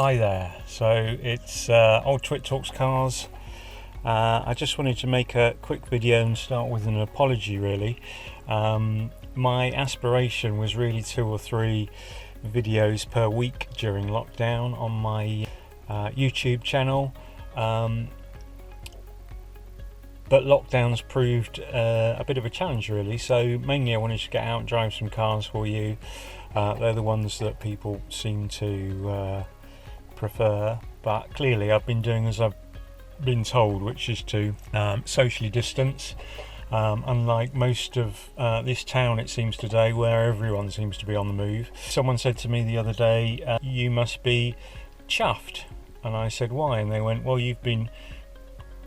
Hi there, so it's Old Twit Talks Cars. I just wanted to make a quick video and start with an apology really. My aspiration was really 2 or 3 videos per week during lockdown on my YouTube channel, but lockdowns proved a bit of a challenge really, so mainly I wanted to get out and drive some cars for you. They're the ones that people seem to prefer, but clearly I've been doing as I've been told, which is to socially distance, unlike most of this town it seems today, where everyone seems to be on the move. Someone said to me the other day, you must be chuffed, and I said why, and they went, well, you've been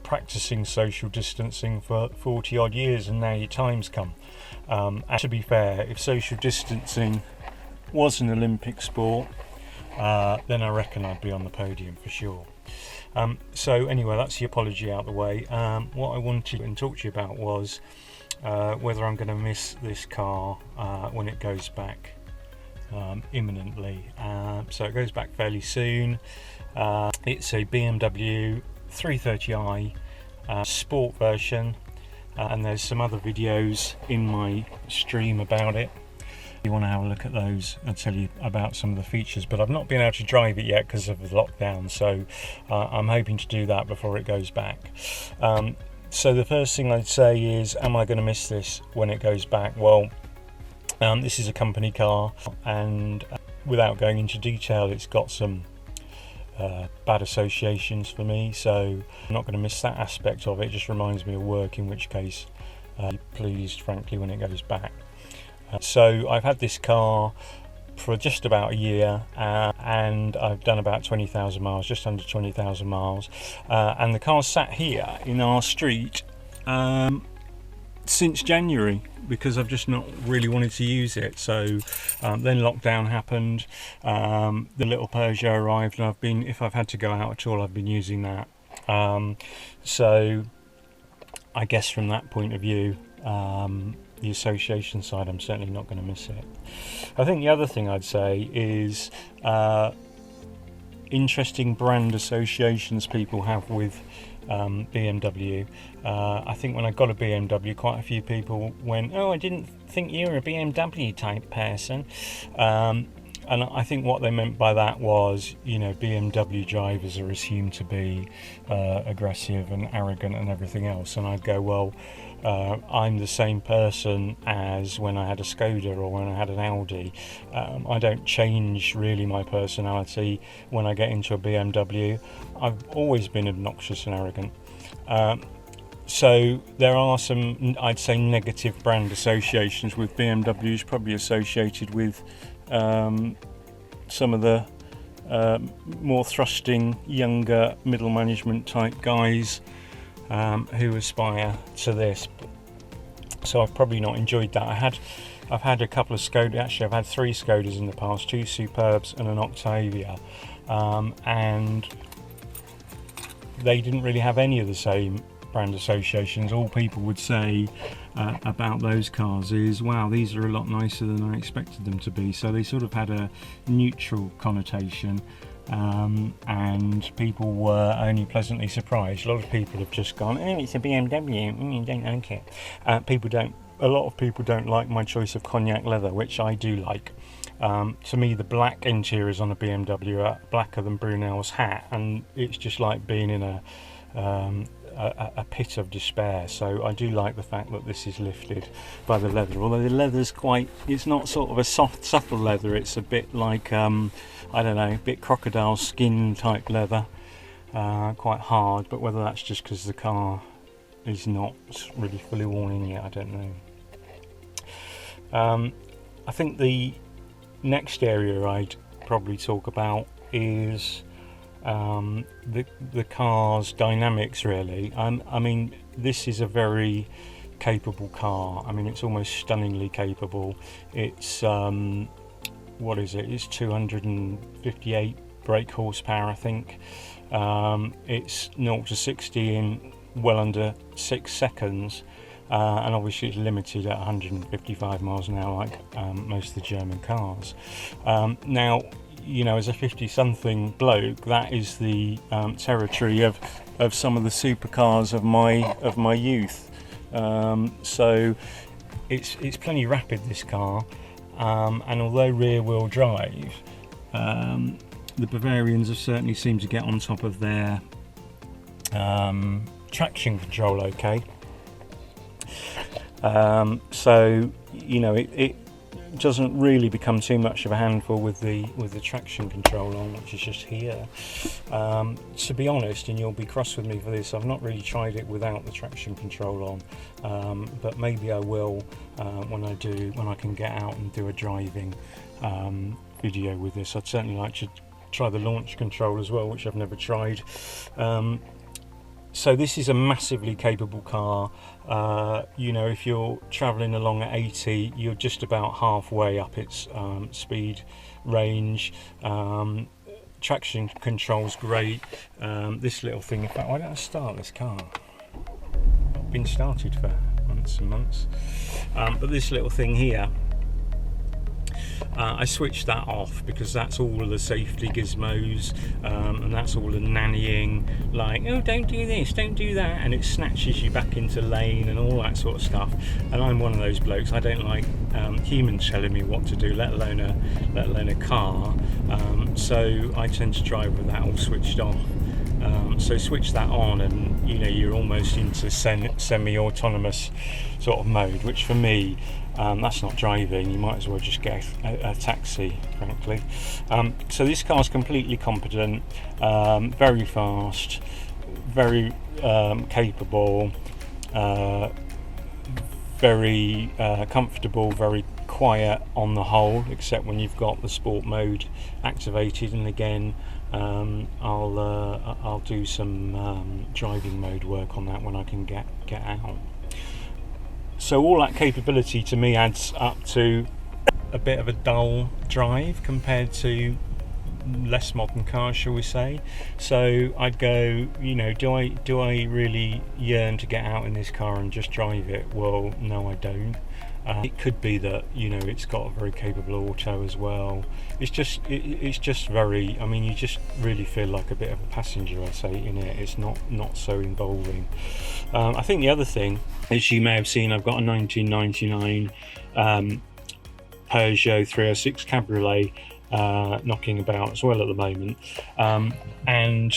practicing social distancing for 40 odd years and now your time's come. And to be fair, if social distancing was an Olympic sport, then I reckon I'd be on the podium for sure. So anyway, that's the apology out the way. What I wanted to talk to you about was whether I'm going to miss this car when it goes back imminently. So it goes back fairly soon. It's a BMW 330i sport version, and there's some other videos in my stream about it. If you want to have a look at those, I'll tell you about some of the features, but I've not been able to drive it yet because of the lockdown, so I'm hoping to do that before it goes back. So the first thing I'd say is, am I going to miss this when it goes back? Well, this is a company car, and without going into detail, it's got some bad associations for me, so I'm not going to miss that aspect of it. It just reminds me of work, in which case I'm pleased frankly when it goes back. So I've had this car for just about a year, and I've done about 20,000 miles, just under 20,000 miles, and the car's sat here in our street since January because I've just not really wanted to use it. So then lockdown happened, the little Peugeot arrived, and if I've had to go out at all, I've been using that. So I guess from that point of view, the association side, I'm certainly not going to miss it. I think the other thing I'd say is interesting brand associations people have with BMW. I think when I got a BMW, quite a few people went, oh, I didn't think you were a BMW type person. And I think what they meant by that was, you know, BMW drivers are assumed to be aggressive and arrogant and everything else. And I'd go, well, I'm the same person as when I had a Skoda or when I had an Audi. I don't change really my personality when I get into a BMW. I've always been obnoxious and arrogant. So there are some, I'd say, negative brand associations with BMWs, probably associated with some of the more thrusting, younger, middle management type guys who aspire to this. So I've probably not enjoyed that. I've had a couple of Skoda, actually I've had 3 Skodas in the past, 2 Superbs and an Octavia, and they didn't really have any of the same brand associations. All people would say about those cars is, wow, these are a lot nicer than I expected them to be. So they sort of had a neutral connotation, and people were only pleasantly surprised. A lot of people have just gone, oh, it's a BMW, you don't like it. A lot of people don't like my choice of cognac leather, which I do like. To me, the black interiors on a BMW are blacker than Brunel's hat, and it's just like being in a pit of despair. So I do like the fact that this is lifted by the leather, although the leather's it's not sort of a soft, subtle leather. It's a bit like, I don't know, a bit crocodile skin type leather, quite hard, but whether that's just because the car is not really fully worn in yet, I don't know. I think the next area I'd probably talk about is the car's dynamics really. I mean, this is a very capable car. I mean, it's almost stunningly capable. It's what is it? It's 258 brake horsepower, I think. It's 0 to 60 in well under 6 seconds, and obviously it's limited at 155 miles an hour like most of the German cars. Now, you know, as a 50-something bloke, that is the territory of some of the supercars of my youth. So it's plenty rapid, this car, and although rear-wheel drive, the Bavarians have certainly seemed to get on top of their traction control okay. So you know, it doesn't really become too much of a handful with the traction control on, which is just here. To be honest, and you'll be cross with me for this, I've not really tried it without the traction control on, but maybe I will when I can get out and do a driving video with this. I'd certainly like to try the launch control as well, which I've never tried. So this is a massively capable car. You know, if you're traveling along at 80, you're just about halfway up its speed range. Traction control's great. This little thing, in fact, why don't I start this car? Not been started for months and months. But this little thing here, I switched that off because that's all of the safety gizmos, and that's all the nannying, like, oh, don't do this, don't do that, and it snatches you back into lane and all that sort of stuff. And I'm one of those blokes. I don't like humans telling me what to do, let alone a car. So I tend to drive with that all switched off. So switch that on, and you know, you're almost into semi-autonomous sort of mode, which for me, that's not driving. You might as well just get a taxi, frankly. So this car's completely competent, very fast, very capable, very comfortable, very quiet on the whole, except when you've got the sport mode activated. And again, I'll do some driving mode work on that when I can get out. So all that capability to me adds up to a bit of a dull drive compared to less modern cars, shall we say. So I'd go, you know, do I really yearn to get out in this car and just drive it? Well, no, I don't. It could be that, you know, it's got a very capable auto as well. It's just very, I mean, you just really feel like a bit of a passenger, I'd say, in it. It's not so involving. I think the other thing, as you may have seen, I've got a 1999 Peugeot 306 Cabriolet knocking about as well at the moment, and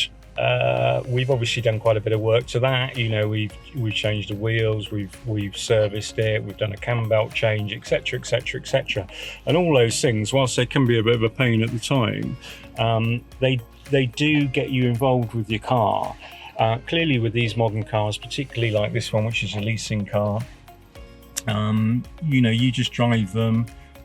we've obviously done quite a bit of work to that. You know, we've changed the wheels, we've serviced it, we've done a cam belt change, etc, etc, etc. And all those things, whilst they can be a bit of a pain at the time, they do get you involved with your car. Clearly with these modern cars, particularly like this one, which is a leasing car, you know, you just drive them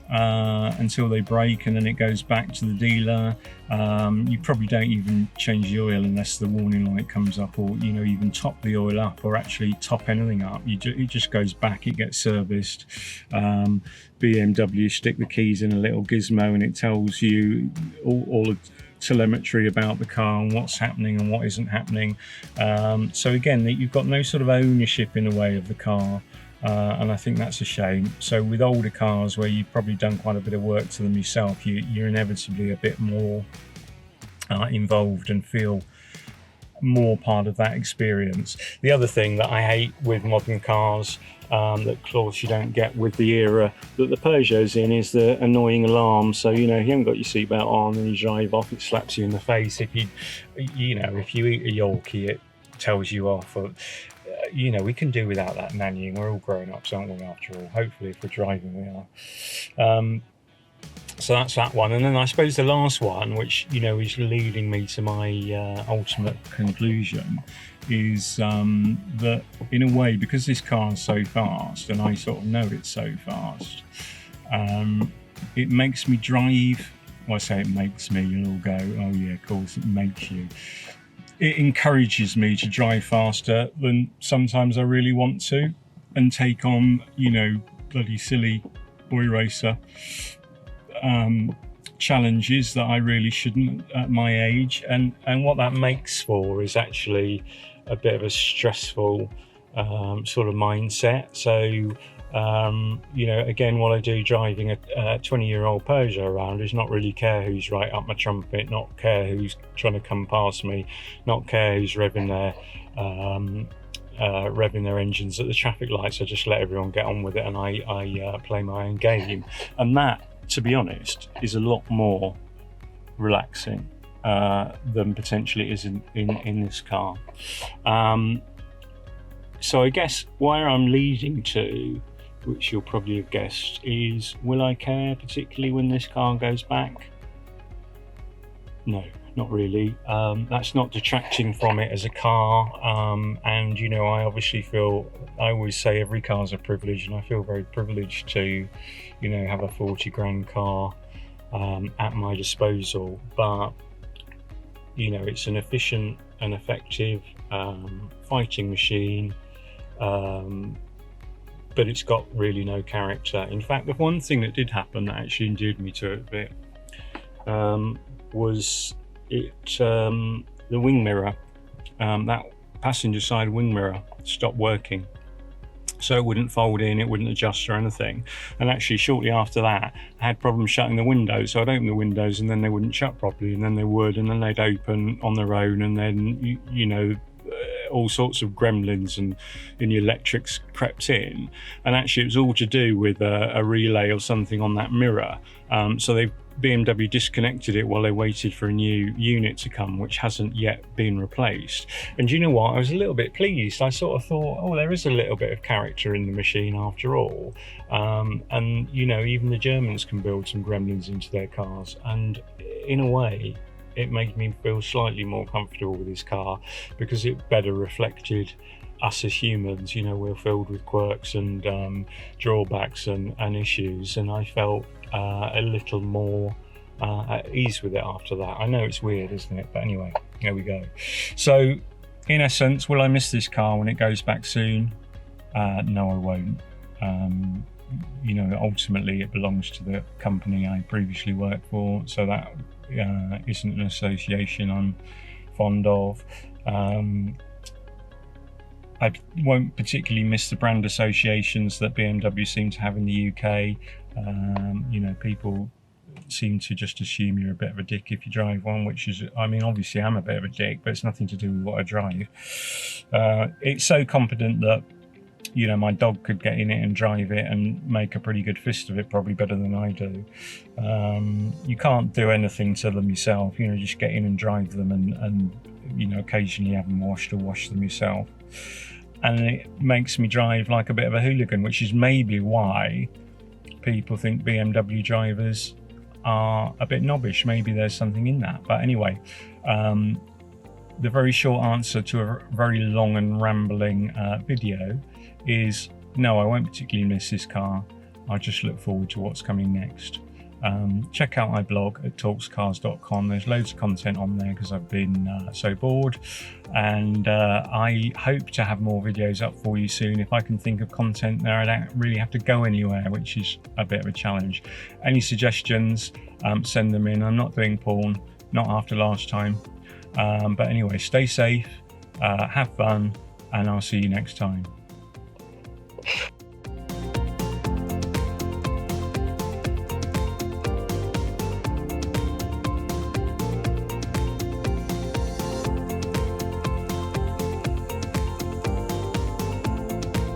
until they break, and then it goes back to the dealer. You probably don't even change the oil unless the warning light comes up, or, you know, even top the oil up, or actually top anything up. It just goes back, it gets serviced. BMW stick the keys in a little gizmo, and it tells you all the telemetry about the car and what's happening and what isn't happening. So again, you've got no sort of ownership in a way of the car. And I think that's a shame. So with older cars where you've probably done quite a bit of work to them yourself, you're inevitably a bit more involved and feel more part of that experience. The other thing that I hate with modern cars, that of course you don't get with the era that the Peugeot's in, is the annoying alarm. So, you know, if you haven't got your seatbelt on and you drive off, it slaps you in the face. If you eat a Yorkie, it tells you off. Or, you know, we can do without that nannying. We're all grown-ups, aren't we, after all? Hopefully, if we're driving, we are. So that's that one. And then I suppose the last one, which, you know, is leading me to my ultimate conclusion, is that in a way, because this car is so fast, and I sort of know it's so fast, it makes me drive. Well, I say it makes me, you'll all go, oh yeah, of course it makes you. It encourages me to drive faster than sometimes I really want to, and take on, you know, bloody silly boy racer challenges that I really shouldn't at my age. And what that makes for is actually a bit of a stressful sort of mindset. So again, what I do driving a 20-year-old Peugeot around is not really care who's right up my trumpet, not care who's trying to come past me, not care who's revving their engines at the traffic lights. I just let everyone get on with it, and I play my own game. And that, to be honest, is a lot more relaxing than potentially it is in this car. So I guess where I'm leading to, which you'll probably have guessed, is will I care particularly when this car goes back? No, not really. That's not detracting from it as a car. And I obviously I always say every car's a privilege, and I feel very privileged to, have a 40 grand car at my disposal. But, it's an efficient and effective fighting machine. But it's got really no character. In fact, the one thing that did happen that actually endeared me to it a bit was the wing mirror. That passenger side wing mirror stopped working. So it wouldn't fold in, it wouldn't adjust or anything. And actually shortly after that, I had problems shutting the windows. So I'd open the windows and then they wouldn't shut properly, and then they would, and then they'd open on their own, and then, all sorts of gremlins and the electrics crept in. And actually it was all to do with a relay or something on that mirror. So BMW disconnected it while they waited for a new unit to come, which hasn't yet been replaced. And you know what? I was a little bit pleased. I sort of thought, oh, there is a little bit of character in the machine after all. And even the Germans can build some gremlins into their cars. And in a way, it made me feel slightly more comfortable with this car, because it better reflected us as humans. We're filled with quirks and drawbacks and issues, and I felt a little more at ease with it after that. I know it's weird, isn't it? But anyway, there we go. So in essence, will I miss this car when it goes back soon? No, I won't. Ultimately it belongs to the company I previously worked for, so that isn't an association I'm fond of. I won't particularly miss the brand associations that BMW seem to have in the UK. People seem to just assume you're a bit of a dick if you drive one, which is, obviously I'm a bit of a dick, but it's nothing to do with what I drive. It's so competent that my dog could get in it and drive it and make a pretty good fist of it, probably better than I do. You can't do anything to them yourself, just get in and drive them and occasionally have them washed or wash them yourself. And it makes me drive like a bit of a hooligan, which is maybe why people think BMW drivers are a bit knobbish. Maybe there's something in that. But anyway, the very short answer to a very long and rambling video is no, I won't particularly miss this car. I just look forward to what's coming next. Check out my blog at talkscars.com. There's loads of content on there because I've been so bored, and I hope to have more videos up for you soon. If I can think of content there, I don't really have to go anywhere, which is a bit of a challenge. Any suggestions, send them in. I'm not doing porn, not after last time. But anyway, stay safe, have fun, and I'll see you next time.